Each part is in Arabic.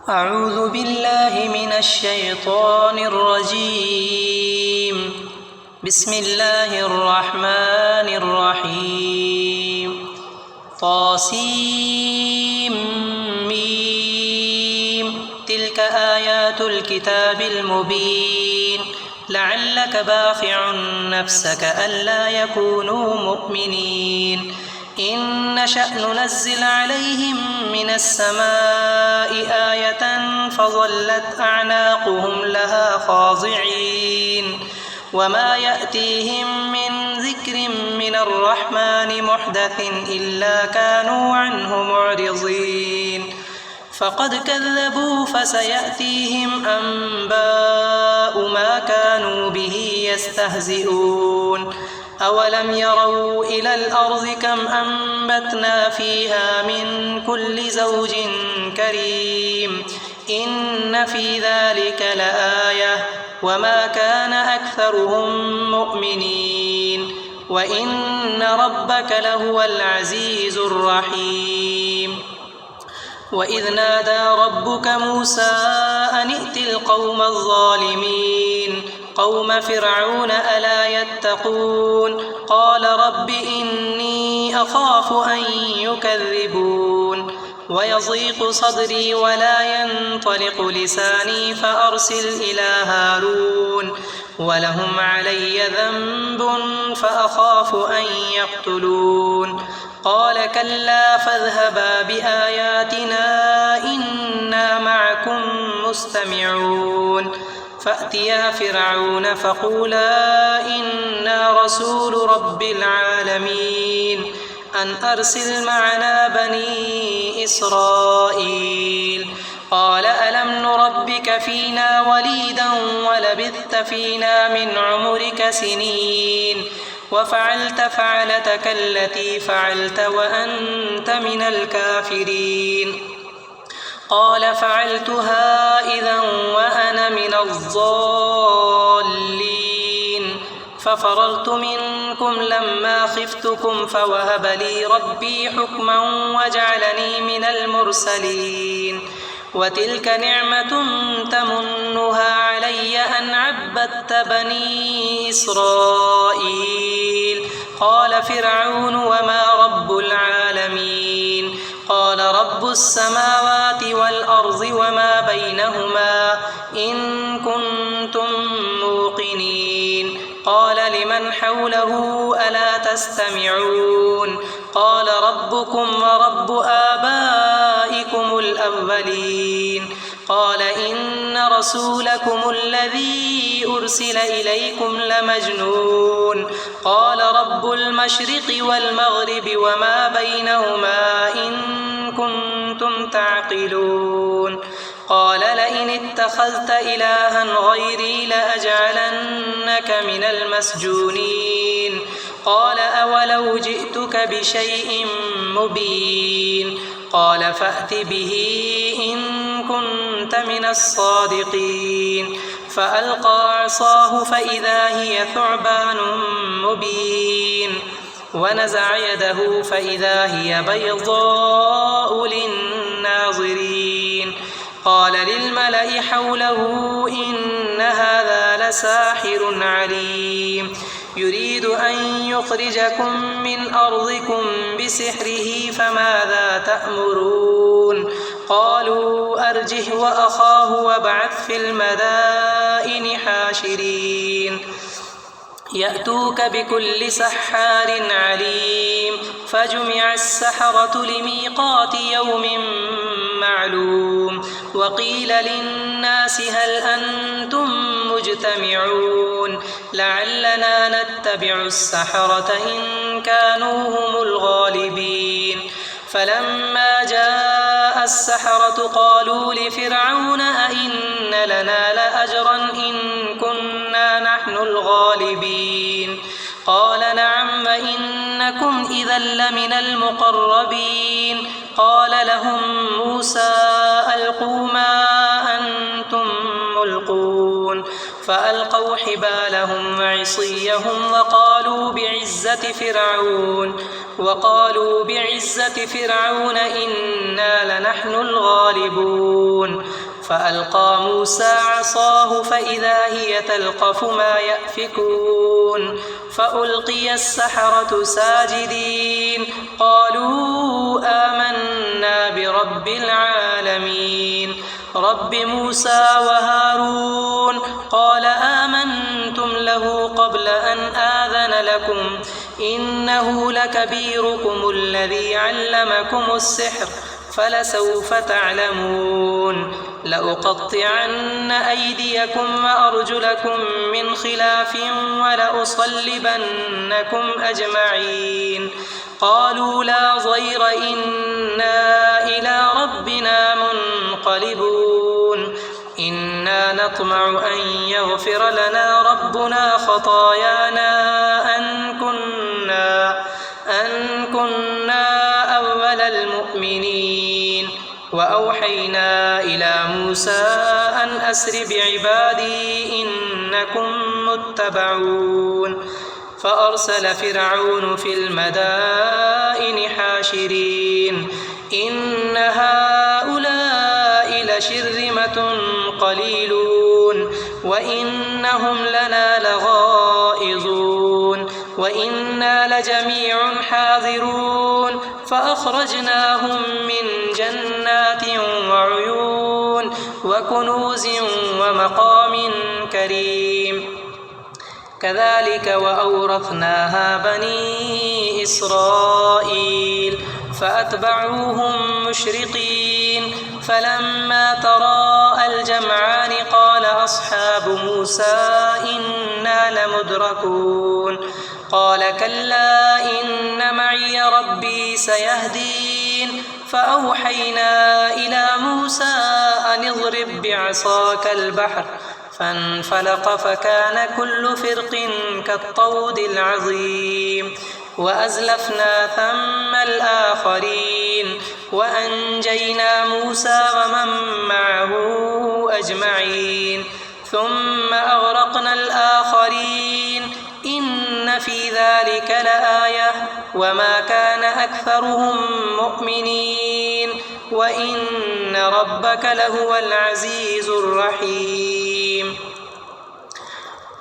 أعوذ بالله من الشيطان الرجيم. بسم الله الرحمن الرحيم. طاسيم تلك آيات الكتاب المبين لعلك باخع نفسك ألا يكونوا مؤمنين إن نشأ ننزل عليهم من السماء آية فظلت أعناقهم لها خاضعين وما يأتيهم من ذكر من الرحمن محدث إلا كانوا عنه معرضين فقد كذبوا فسيأتيهم أنباء ما كانوا به يستهزئون أولم يروا إلى الأرض كم أنبتنا فيها من كل زوج كريم إن في ذلك لآية وما كان أكثرهم مؤمنين وإن ربك لهو العزيز الرحيم وإذ نادى ربك موسى أن ائت القوم الظالمين قوم فرعون ألا يتقون قال رب إني أخاف أن يكذبون ويضيق صدري ولا ينطلق لساني فأرسل إلى هارون ولهم علي ذنب فأخاف أن يقتلون قال كلا فاذهبا بآياتنا إنا معكم مستمعون فأتيا فرعون فقولا إنا رسول رب العالمين أن أرسل معنا بني إسرائيل قال ألم نربك فينا وليدا ولبثت فينا من عمرك سنين وفعلت فعلتك التي فعلت وأنت من الكافرين قال فعلتها إذا وأنا من الضالين ففررت منكم لما خفتكم فوهب لي ربي حكما وجعلني من المرسلين وتلك نعمة تمنها علي أن عبدت بني إسرائيل قال فرعون وما رب العالمين قال رب السماوات والأرض وما بينهما إن كنتم موقنين قال لمن حوله ألا تستمعون قال ربكم ورب آبائكم الأولين قال إن رسولكم الذي أرسل إليكم لمجنون قال رب المشرق والمغرب وما بينهما إن كنتم تعقلون قال لئن اتخذت إلها غيري لأجعلنك من المسجونين قال أولو جئتك بشيء مبين قال فأت به إن كنت من الصادقين فألقى عصاه فإذا هي ثعبان مبين ونزع يده فإذا هي بيضاء للناظرين قال للملأ حوله إن هذا لساحر عليم يريد أن يخرجكم من أرضكم بسحره فماذا تأمرون قالوا أرجه وأخاه وابعث في المدائن حاشرين يأتوك بكل سحار عليم فجمع السحرة لميقات يوم معلوم وقيل للناس هل أنتم مجتمعون لعلنا نتبع السحرة إن كانوا هم الغالبين فلما جاء السحرة قالوا لفرعون أئن لنا لأجرا إن كنا نحن الغالبين قال نعم وإنكم إذا لمن المقربين قال لهم موسى ألقوا ما أنتم ملقون فألقوا حبالهم وعصيهم وقالوا بعزة فرعون إنا لنحن الغالبون فألقى موسى عصاه فإذا هي تلقف ما يأفكون فألقي السحرة ساجدين قالوا آمنا برب العالمين رب موسى وهارون قال آمنتم له قبل أن آذن لكم إنه لكبيركم الذي علمكم السحر فلسوف تعلمون لأقطعن أيديكم وأرجلكم من خلاف ولأصلبنكم أجمعين قالوا لا ضير إنا إلى ربنا منقلبون إنا نطمع أن يغفر لنا ربنا خطايانا أن كنا أول المؤمنين وأوحينا إلى موسى أن أسر بعبادي إنكم متبعون فأرسل فرعون في المدائن حاشرين إن هؤلاء لشرذمة قليلون وإنهم لنا لغائظون وإنا لجميع حاذرون فأخرجناهم من جنات وعيون وكنوز ومقام كريم كذلك وأورثناها بني إسرائيل فأتبعوهم مشرقين فلما تراءى الجمعان قال أصحاب موسى إنا لمدركون قال كلا إن معي ربي سيهدين فأوحينا إلى موسى أن اضرب بعصاك البحر فانفلق فكان كل فرق كالطود العظيم وأزلفنا ثم الآخرين وأنجينا موسى ومن معه أجمعين ثم أغرقنا الآخرين إن في ذلك لآية وما كان أكثرهم مؤمنين وإن ربك لهو العزيز الرحيم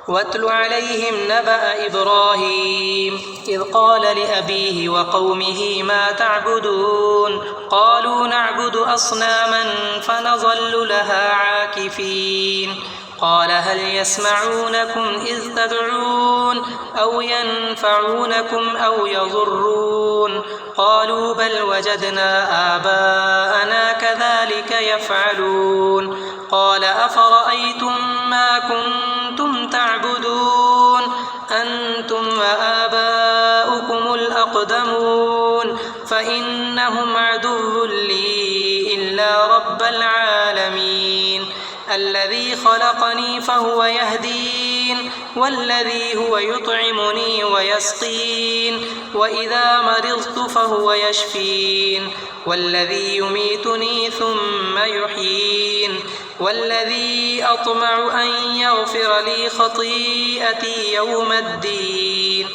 واتل عليهم نبأ إبراهيم إذ قال لأبيه وقومه ما تعبدون قالوا نعبد أصناما فنظل لها عاكفين قال هل يسمعونكم إذ تدعون أو ينفعونكم أو يضرون قالوا بل وجدنا آباءنا كذلك يفعلون قال أفرأيتم ما كنتم تعبدون أنتم وآباؤكم الأقدمون فإنهم عدو لي إلا رب العالمين الذي خلقني فهو يهدين والذي هو يطعمني ويسقين وإذا مرضت فهو يشفين والذي يميتني ثم يحيين والذي أطمع أن يغفر لي خطيئتي يوم الدين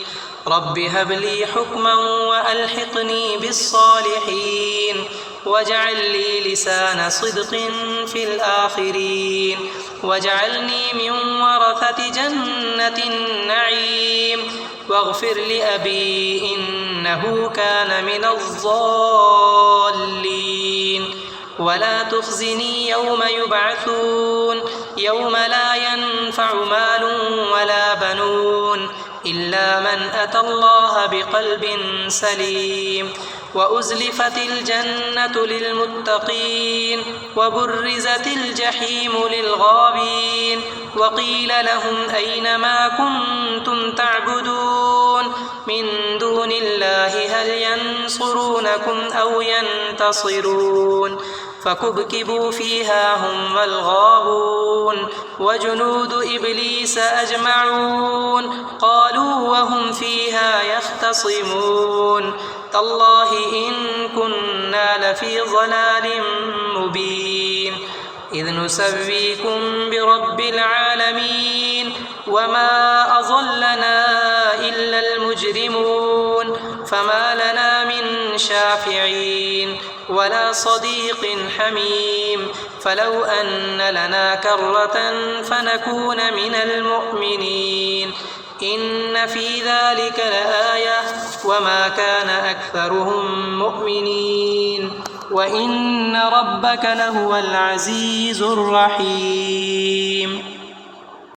رب هب لي حكما وألحقني بالصالحين واجعل لي لسان صدق في الآخرين واجعلني من ورثة جنة النعيم واغفر لأبي إنه كان من الضالين ولا تخزني يوم يبعثون يوم لا ينفع مال ولا بنون إلا من أتى الله بقلب سليم وأزلفت الجنة للمتقين وبرزت الجحيم للغابين وقيل لهم أين ما كنتم تعبدون من دون الله هل ينصرونكم أو ينتصرون فكبكبوا فيها هم والغاوون وجنود إبليس أجمعون قالوا وهم فيها يختصمون تالله إن كنا لفي ضلال مبين إذ نسويكم برب العالمين وما أضلنا إلا المجرمون فما لنا من شافعين ولا صديق حميم فلو أن لنا كرة فنكون من المؤمنين إن في ذلك لآية وما كان أكثرهم مؤمنين وإن ربك لهو العزيز الرحيم.